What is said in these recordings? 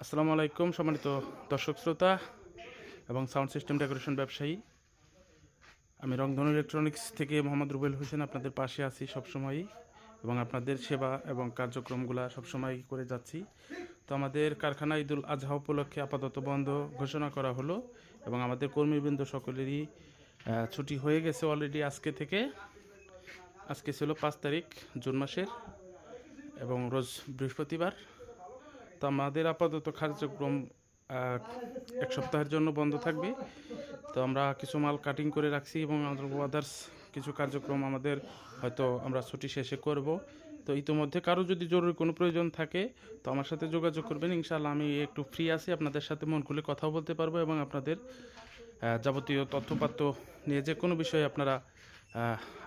আসসালামু আলাইকুম সম্মানিত দর্শক শ্রোতা এবং সাউন্ড সিস্টেম ডেকোরেশন ব্যবসায়ী। আমি রংধনু ইলেকট্রনিক্স থেকে মোহাম্মদ রুবেল হোসেন আপনাদের পাশে আছি সবসময়ই এবং আপনাদের সেবা এবং কার্যক্রমগুলো সবসময় করে যাচ্ছি। তো আমাদের কারখানা ঈদুল আজহা উপলক্ষে আপাতত বন্ধ ঘোষণা করা হলো এবং আমাদের কর্মীবৃন্দ সকলেরই ছুটি হয়ে গেছে অলরেডি আজকে থেকে। আজকে ছিল 5 তারিখ জুন মাসের এবং রোজ বৃহস্পতিবার। তো আমাদের আপাতত কার্যক্রম এক সপ্তাহের জন্য বন্ধ থাকবে। তো আমরা কিছু মাল কাটিং করে রাখছি এবং আদার্স কিছু কার্যক্রম আমাদের হয়তো আমরা ছুটি শেষে করব। তো ইতিমধ্যে কারো যদি জরুরি কোনো প্রয়োজন থাকে তো আমার সাথে যোগাযোগ করবেন, ইনশাআল্লাহ আমি একটু ফ্রি আছি, আপনাদের সাথে মন খুলে কথাও বলতে পারবো এবং আপনাদের যাবতীয় তথ্যপাত্র নিয়ে যে কোনো বিষয়ে আপনারা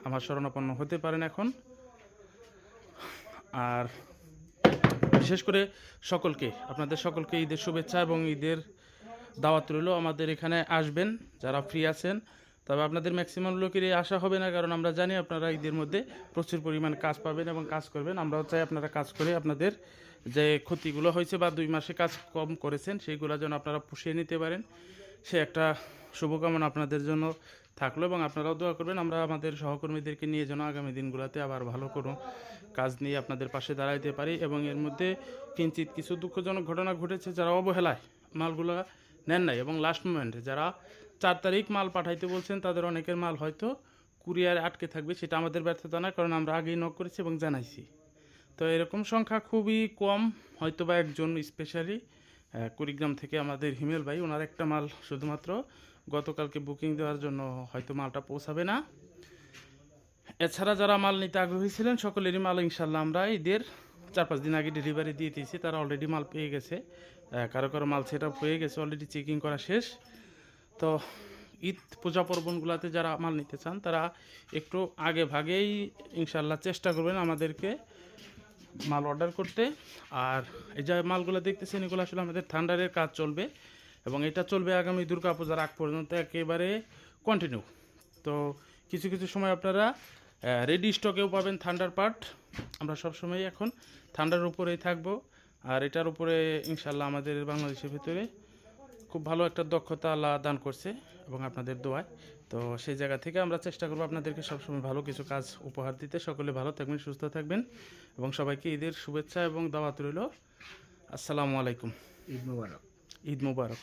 আমার শরণাপন্ন হতে পারেন এখন। আর বিশেষ করে আপনাদের সকলকে ঈদের শুভেচ্ছা এবং ঈদের দাওয়াত রইল। আমাদের এখানে আসবেন যারা ফ্রি আছেন, তবে আপনাদের ম্যাক্সিমাম লোকেরই আসা হবে না, কারণ আমরা জানি আপনারা ঈদের মধ্যে প্রচুর পরিমাণ কাজ পাবেন এবং কাজ করবেন। আমরাও চাই আপনারা কাজ করে আপনাদের যে ক্ষতিগুলো হয়েছে বা 2 মাসে কাজ কম করেছেন সেইগুলো যেন আপনারা পুষিয়ে নিতে পারেন, সে একটা শুভকামনা আপনাদের জন্য থাকলো এবং আপনারাও দোয়া করবেন আমরা আমাদের সহকর্মীদেরকে নিয়ে যেন আগামী দিনগুলোতে আবার ভালো কোনো কাজ নিয়ে আপনাদের পাশে দাঁড়াইতে পারি। এবং এর মধ্যে কিঞ্চিত কিছু দুঃখজনক ঘটনা ঘটেছে, যারা অবহেলায় মালগুলো নেন নাই এবং লাস্ট মোমেন্টে যারা 4 তারিখ মাল পাঠাইতে বলছেন তাদের অনেকের মাল হয়তো কুরিয়ারে আটকে থাকবে, সেটা আমাদের ব্যর্থতা না, কারণ আমরা আগেই নক করেছি এবং জানাইছি। তো এরকম সংখ্যা খুবই কম, হয়তো বা একজন স্পেশালি কুড়িগ্রাম থেকে আমাদের হিমেল ভাই, ওনার একটা মাল শুধুমাত্র গতকালকে বুকিং দেওয়ার জন্য হয়তো মালটা পৌঁছাবে না। এছাড়া যারা মাল নিতে আগ্রহী ছিলেন সকলেরই মাল ইনশাল্লাহ আমরা ঈদের 4-5 দিন আগে ডেলিভারি দিয়ে দিয়েছি, তারা অলরেডি মাল পেয়ে গেছে। কারো কারো মাল সেট আপ হয়ে গেছে, অলরেডি চেকিং করা শেষ। তো ঈদ পূজা পার্বণগুলোতে যারা মাল নিতে চান তারা একটু আগে ভাগেই ইনশাল্লাহ চেষ্টা করবেন আমাদেরকে মাল অর্ডার করতে। আর এই যে মালগুলো দেখতেছেন এগুলো আসলে আমাদের থান্ডারের কাজ চলবে এবং এটা চলবে আগামী দুর্গা পূজার আগ পর্যন্ত একেবারে কন্টিনিউ। তো কিছু কিছু সময় আপনারা রেডি স্টকেও পাবেন থান্ডার পার্ট। আমরা সবসময় এখন থান্ডার উপরেই থাকবো, আর এটার উপরে ইনশাল্লাহ আমাদের বাংলাদেশের ভিতরে খুব ভালো একটা দক্ষতা আল্লাহ দান করছে এবং আপনাদের দোয়ায়। তো সেই জায়গা থেকে আমরা চেষ্টা করবো আপনাদেরকে সবসময় ভালো কিছু কাজ উপহার দিতে। সকলে ভালো থাকবেন, সুস্থ থাকবেন এবং সবাইকে ঈদের শুভেচ্ছা এবং দাওয়াত রইল। আসসালামু আলাইকুম। ঈদ মোবারক। ঈদ মোবারক।